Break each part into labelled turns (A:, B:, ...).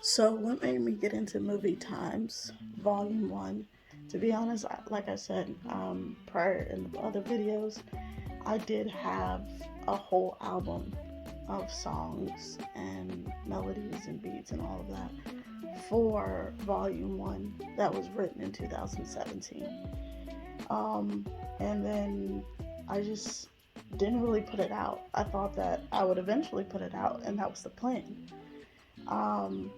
A: So, what made me get into Movie Times Vol.1? To be honest, like I said prior in the other videos, I did have a whole album of songs and melodies and beats and all of that for Vol.1 that was written in 2017. Um, and then I just didn't really put it out. I thought that I would eventually put it out, and that was the plan. Um,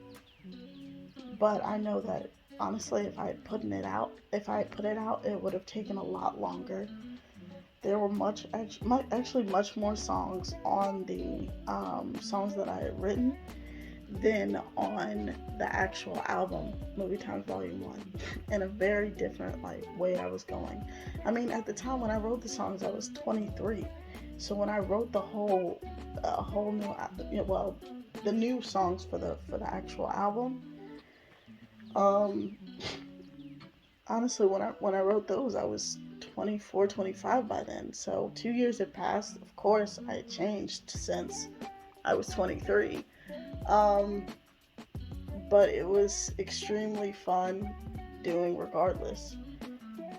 A: but I know that honestly, if I had put it out, it would have taken a lot longer. There were actually much more songs on the songs that I had written than on the actual album, Movie Times Vol.1, in a very different like way I was going. I mean, at the time when I wrote the songs, I was 23. So when I wrote whole new, well, the new songs for the actual album, um, honestly, when I wrote those, I was 24, 25 by then. So 2 years had passed. Of course, I had changed since I was 23. Um, but it was extremely fun doing regardless.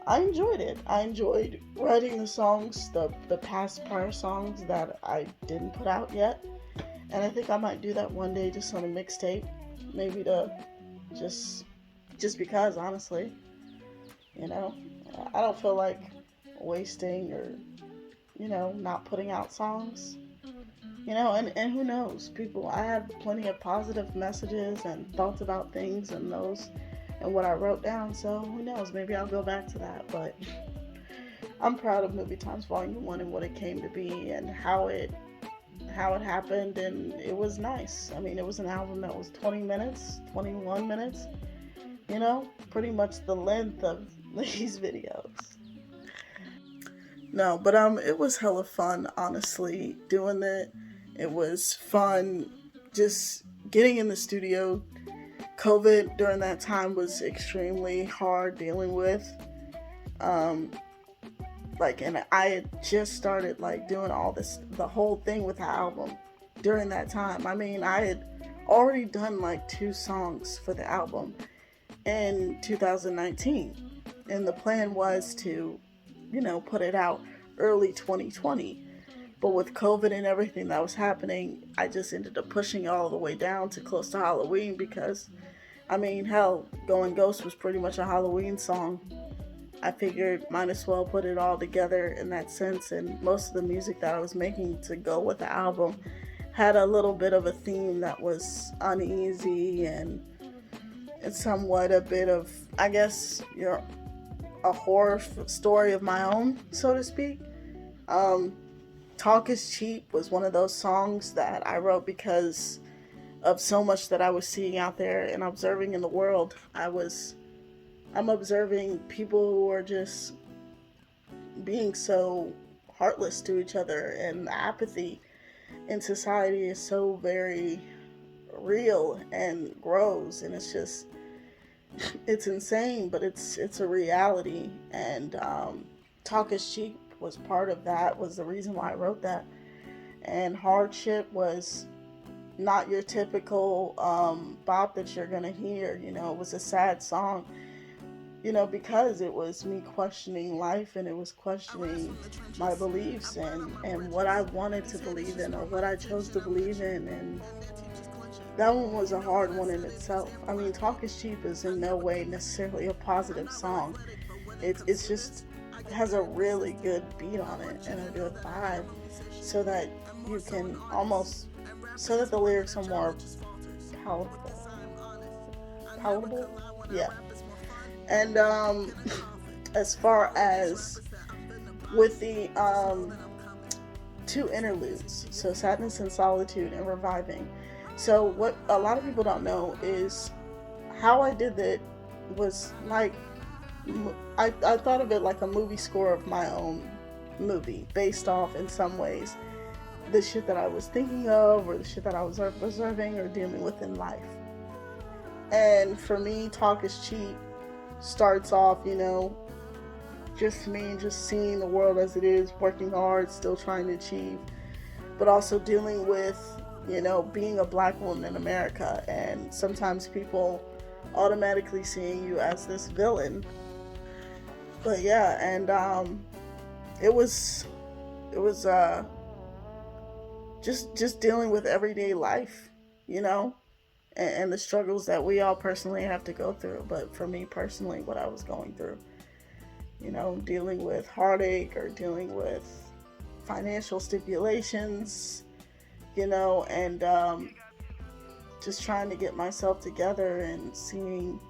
A: I enjoyed it. I enjoyed writing the songs, the past prior songs that I didn't put out yet. And I think I might do that one day just on a mixtape. Maybe to just just because honestly, you know, I don't feel like wasting or, not putting out songs. And who knows? People, I had plenty of positive messages and thoughts about things and those and what I wrote down. So who knows? Maybe I'll go back to that. But I'm proud of Movie Times Vol.1 and what it came to be and how it happened, and it was nice. I mean, it was an album that was 20 minutes, 21 minutes. Pretty much the length of these videos. No, but it was hella fun, honestly, doing it. It was fun just getting in the studio. COVID during that time was extremely hard dealing with. Um, and I had just started like doing all this, the whole thing with the album during that time. I mean, I had already done like 2 songs for the album in 2019, and the plan was to, put it out early 2020. But with COVID and everything that was happening, I just ended up pushing it all the way down to close to Halloween because, I mean, hell, Going Ghost was pretty much a Halloween song. I figured might as well put it all together in that sense, and most of the music that I was making to go with the album had a little bit of a theme that was uneasy and somewhat a bit of, I guess, a horror story of my own, so to speak. Um, Talk is Cheap was one of those songs that I wrote because of so much that I was seeing out there and observing in the world. I'm observing people who are just being so heartless to each other, and the apathy in society is so very real and grows, and it's insane, but it's a reality. And Talk is Cheap was part of that, was the reason why I wrote that. And Hardship was not your typical bop that you're gonna hear. It was a sad song, because it was me questioning life, and it was questioning my beliefs and what I wanted to believe in or what I chose to believe in. And that one was a hard one in itself. I mean, Talk is Cheap is in no way necessarily a positive song. It's just has a really good beat on it and a good vibe, so that you can almost so that the lyrics are more palatable. Palatable, yeah. And as far as with the 2 interludes, so Sadness and Solitude and Reviving. So what a lot of people don't know is how I did it was like I thought of it like a movie score of my own movie, based off in some ways the shit that I was thinking of or the shit that I was observing or dealing with in life. And for me, Talk is Cheap starts off, just me just seeing the world as it is, working hard, still trying to achieve, but also dealing with being a black woman in America, and sometimes people automatically seeing you as this villain. But yeah, and it was it was just dealing with everyday life, you know, and the struggles that we all personally have to go through. But for me personally, what I was going through, dealing with heartache or dealing with financial stipulations, and just trying to get myself together and seeing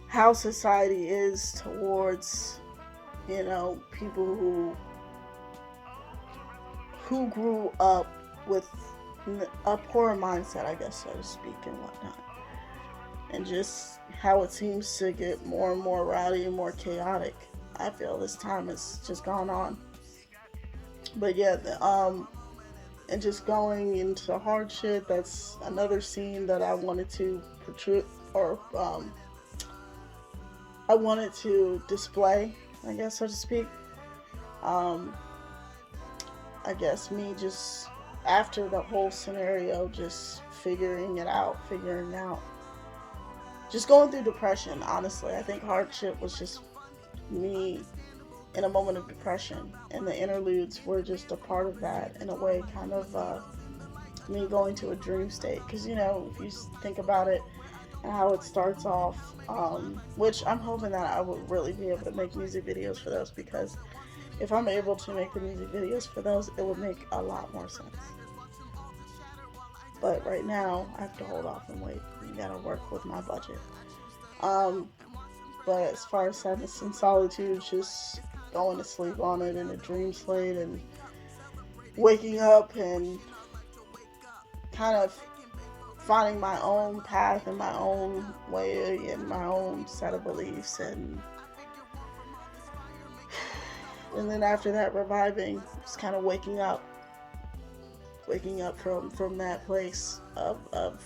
A: how society is towards, people who grew up with a poor mindset, I guess, so to speak, and whatnot. And just how it seems to get more and more rowdy and more chaotic. I feel this time has just gone on. But yeah, and just going into hardship, that's another scene that I wanted to portray, or I wanted to display, I guess, so to speak. Um, I guess me just after the whole scenario, just figuring out, just going through depression. Honestly, I think hardship was just me in a moment of depression, and the interludes were just a part of that in a way, kind of me going to a dream state. Because if you think about it and how it starts off, which I'm hoping that I will really be able to make music videos for those, because if I'm able to make the music videos for those, it would make a lot more sense. But right now, I have to hold off and wait. You gotta work with my budget. Um, but as far as Sadness and Solitude, just going to sleep on it in a dream slate and waking up and kind of finding my own path and my own way and my own set of beliefs, and then after that, reviving, just kind of waking up from that place of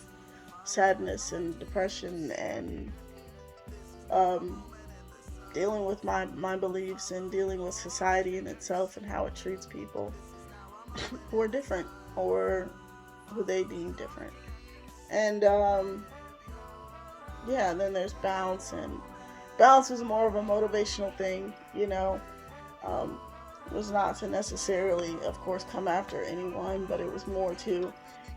A: sadness and depression, and um, dealing with my beliefs and dealing with society in itself and how it treats people who are different or who they deem different. And yeah, and then there's Bounce, and Bounce was more of a motivational thing, um, was not to necessarily, of course, come after anyone, but it was more to,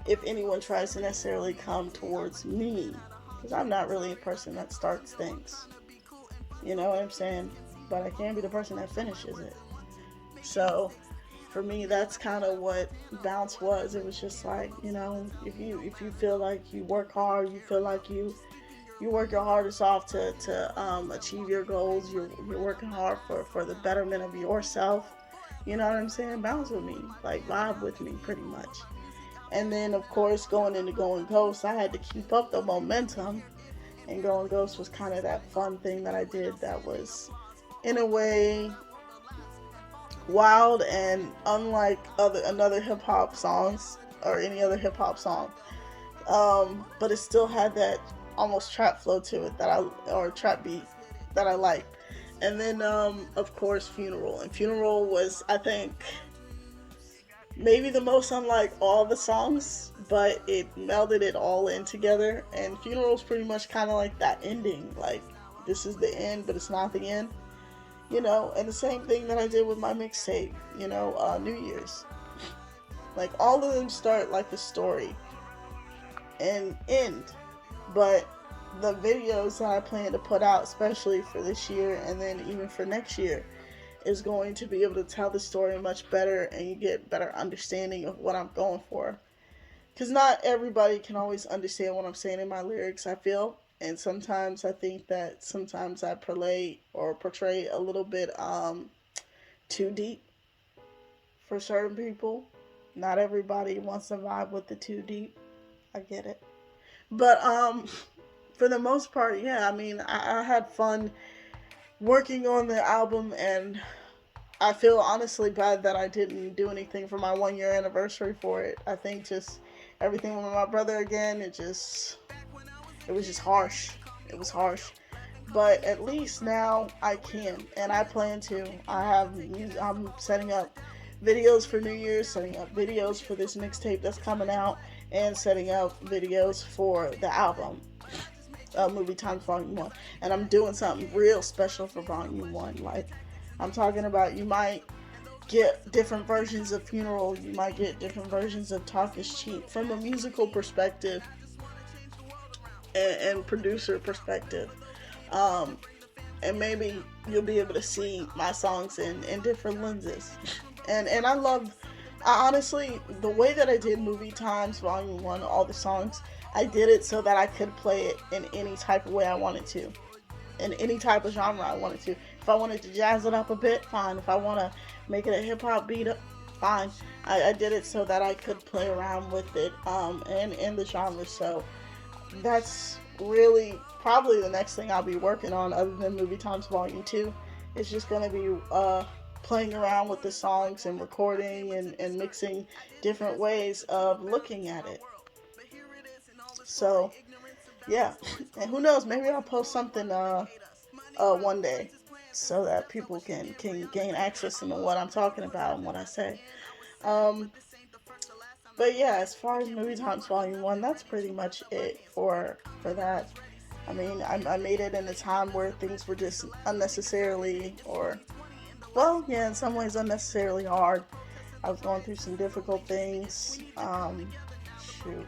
A: if anyone tries to necessarily come towards me, because I'm not really a person that starts things, you know what I'm saying? But I can be the person that finishes it. So for me, that's kind of what Bounce was. It was just like, if you feel like you work hard, you feel like you work your hardest off to achieve your goals. You're working hard for the betterment of yourself. You know what I'm saying? Bounce with me, like vibe with me, pretty much. And then of course going into Going Ghost, I had to keep up the momentum. And Going Ghost was kind of that fun thing that I did that was, in a way, wild and unlike another hip hop songs or any other hip hop song. But it still had that almost trap flow to it or trap beat that I like. And then of course Funeral. And Funeral was, I think, maybe the most unlike all the songs, but it melded it all in together. And Funeral's pretty much kind of like that ending, like this is the end, but it's not the end. And the same thing that I did with my mixtape, New Year's. Like, all of them start like a story and end. But the videos that I plan to put out, especially for this year and then even for next year, is going to be able to tell the story much better, and you get better understanding of what I'm going for. Because not everybody can always understand what I'm saying in my lyrics, I feel. And sometimes I think that sometimes I portray a little bit too deep for certain people. Not everybody wants to vibe with the too deep. I get it. But for the most part, yeah, I mean, I had fun working on the album, and I feel honestly bad that I didn't do anything for my 1 year anniversary for it. I think just everything with my brother again, it was just harsh. It was harsh. But at least now I can, and I plan to. I'm setting up videos for New Year's, setting up videos for this mixtape that's coming out, and setting up videos for the album, Movie Times Vol.1. And I'm doing something real special for Vol.1. Like, I'm talking about, you might get different versions of Funeral, you might get different versions of Talk is Cheap from a musical perspective and producer perspective. Um, and maybe you'll be able to see my songs in different lenses. And I honestly, the way that I did Movie Times Vol.1, all the songs, I did it so that I could play it in any type of way I wanted to, in any type of genre I wanted to. If I wanted to jazz it up a bit, fine. If I want to make it a hip hop beat, fine. I did it so that I could play around with it, and in the genre. So that's really probably the next thing I'll be working on, other than Movie Times Volume 2. It's just going to be playing around with the songs and recording and mixing different ways of looking at it. So, yeah. And who knows, maybe I'll post something one day so that people can gain access to what I'm talking about and what I say. Um, but yeah, as far as Movie Times Volume 1, that's pretty much it for that. I mean, I made it in a time where things were just unnecessarily, or, well, yeah, in some ways unnecessarily hard. I was going through some difficult things. Shoot.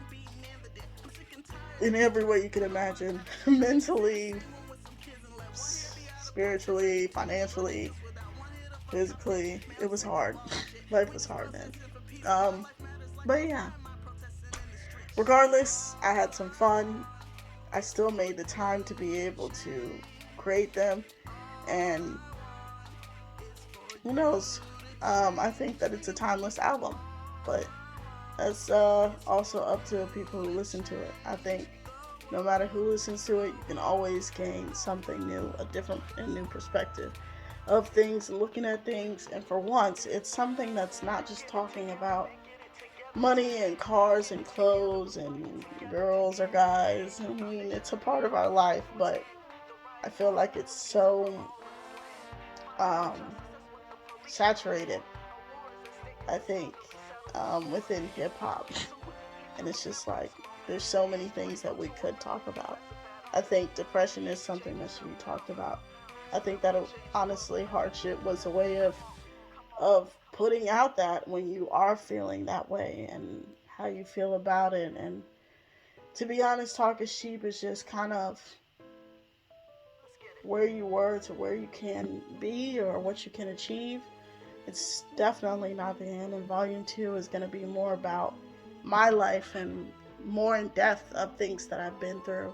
A: In every way you could imagine. Mentally, spiritually, financially, physically. It was hard. Life was hard then. But yeah. Regardless, I had some fun. I still made the time to be able to create them. And who knows? I think that it's a timeless album. But that's also up to people who listen to it. I think no matter who listens to it, you can always gain something new, a different and new perspective of things, looking at things. And for once, it's something that's not just talking about money and cars and clothes and girls or guys. I mean, it's a part of our life, but I feel like it's so um, saturated, I think, within hip hop. And it's just like, there's so many things that we could talk about. I think depression is something that should be talked about. I think that honestly, hardship was a way of putting out that when you are feeling that way and how you feel about it. And to be honest, Talk is Cheap is just kind of where you were to where you can be or what you can achieve. It's definitely not the end. And Volume 2 is going to be more about my life and more in depth of things that I've been through.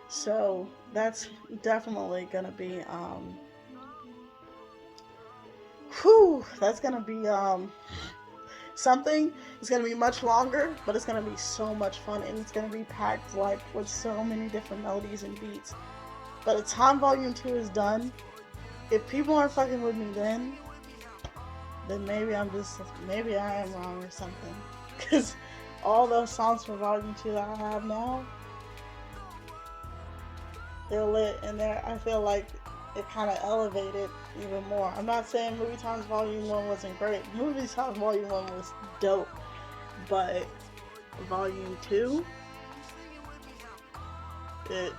A: So that's definitely going to be that's gonna be something. It's gonna be much longer, but it's gonna be so much fun, and it's gonna be packed like with so many different melodies and beats. By the time Volume 2 is done, if people aren't fucking with me then maybe maybe I am wrong or something. Because all those songs for Volume 2 that I have now, they're lit, and I feel like it kind of elevated even more. I'm not saying Movie Times Volume 1 wasn't great. Movie Times Volume 1 was dope. But Volume 2,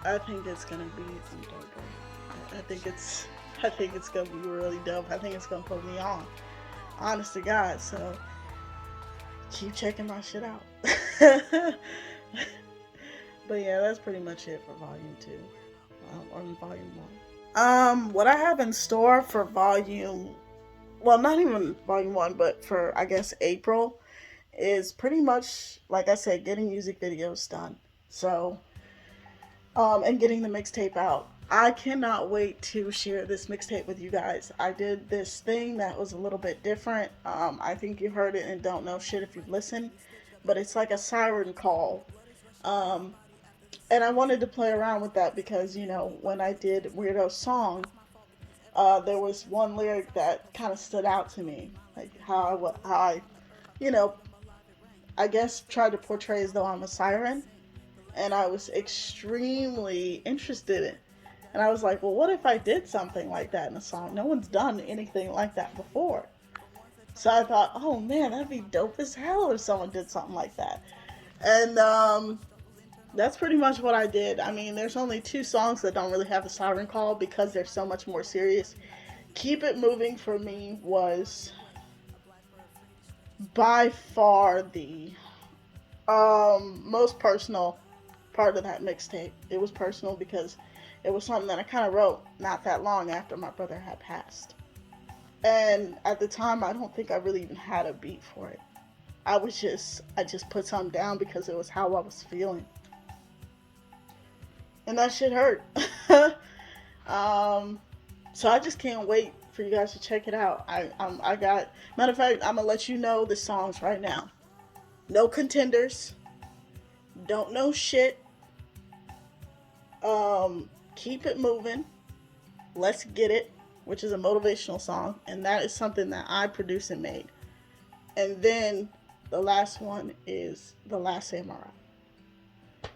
A: I think it's gonna be dope. I think it's gonna be really dope. I think it's gonna put me on. Honest to God, so keep checking my shit out. But yeah, that's pretty much it for Volume 2. Or Volume 1. What I have in store for not even Volume 1, but for, I guess, April, is pretty much, like I said, getting music videos done. So, and getting the mixtape out. I cannot wait to share this mixtape with you guys. I did this thing that was a little bit different. I think you heard it and don't know shit if you've listened, but it's like a siren call. And I wanted to play around with that because, when I did W.E.I.R.D.O's song, there was one lyric that kind of stood out to me. Like how I, you know, I guess tried to portray as though I'm a siren. And I was extremely interested in. And I was like, well, what if I did something like that in a song? No one's done anything like that before. So I thought, oh man, that'd be dope as hell if someone did something like that. And that's pretty much what I did. I mean, there's only two songs that don't really have a siren call because they're so much more serious. Keep It Moving for me was by far the most personal part of that mixtape. It was personal because it was something that I kind of wrote not that long after my brother had passed. And at the time, I don't think I really even had a beat for it. I just put something down because it was how I was feeling. And that shit hurt. So I just can't wait for you guys to check it out. I got, matter of fact, I'm gonna let you know the songs right now. No Contenders, Don't Know Shit, Keep It Moving, Let's Get It, which is a motivational song, and that is something that I produced and made. And then the last one is The Last Samurai.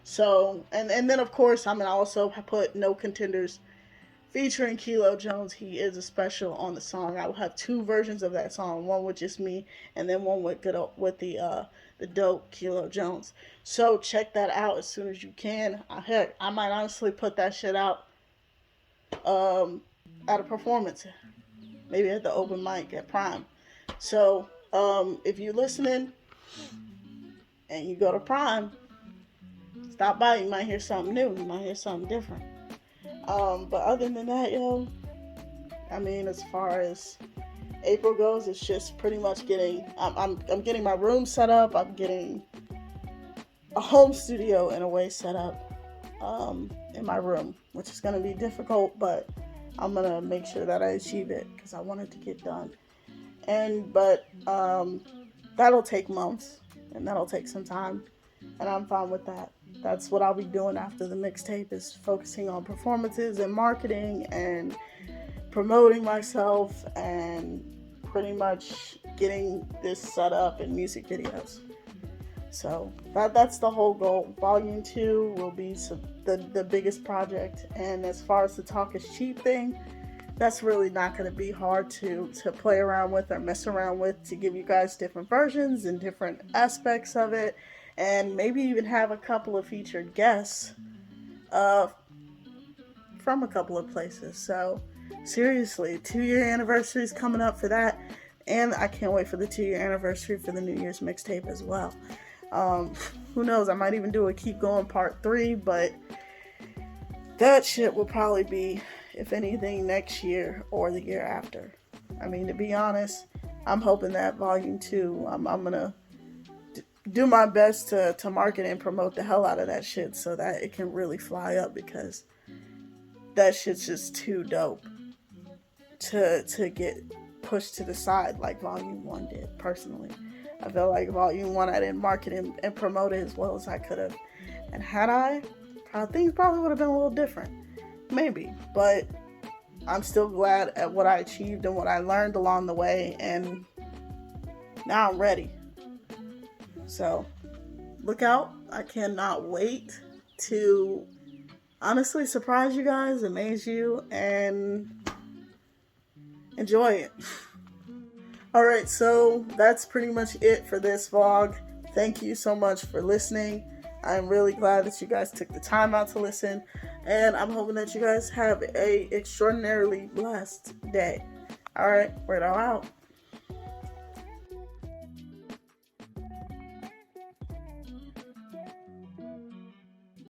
A: So, and then of course, I'm gonna also put No Contenders featuring Kilo Jones. He is a special on the song. I will have two versions of that song, one with just me, and then one with the dope Kilo Jones. So check that out as soon as you can. Heck, I might honestly put that shit out at a performance, maybe at the open mic at Prime. So if you're listening and you go to Prime, stop by. You might hear something new. You might hear something different. But other than that, yo, I mean, as far as April goes, it's just pretty much I'm getting my room set up. I'm getting a home studio in a way set up in my room, which is going to be difficult, but I'm going to make sure that I achieve it because I want it to get done. But that'll take months and that'll take some time, and I'm fine with that. That's what I'll be doing after the mixtape, is focusing on performances and marketing and promoting myself and pretty much getting this set up in music videos. So that's the whole goal. Volume 2 will be the biggest project. And as far as the Talk is Cheap thing, that's really not going to be hard to play around with or mess around with, to give you guys different versions and different aspects of it. And maybe even have a couple of featured guests from a couple of places. So seriously, 2-year anniversary is coming up for that. And I can't wait for the 2-year anniversary for the New Year's mixtape as well. Who knows, I might even do a Keep Going Part 3, but that shit will probably be, if anything, next year or the year after. I mean, to be honest, I'm hoping that Volume 2, I'm going to do my best to market and promote the hell out of that shit so that it can really fly up, because that shit's just too dope to get pushed to the side like Volume 1 did, personally. I feel like Volume 1, I didn't market and promote it as well as I could have. And had I, things probably would have been a little different. Maybe. But I'm still glad at what I achieved and what I learned along the way. And now I'm ready. So, look out. I cannot wait to honestly surprise you guys, amaze you, and enjoy it. Alright, so that's pretty much it for this vlog. Thank you so much for listening. I'm really glad that you guys took the time out to listen, and I'm hoping that you guys have a extraordinarily blessed day. Alright, W.E.I.R.D.O out.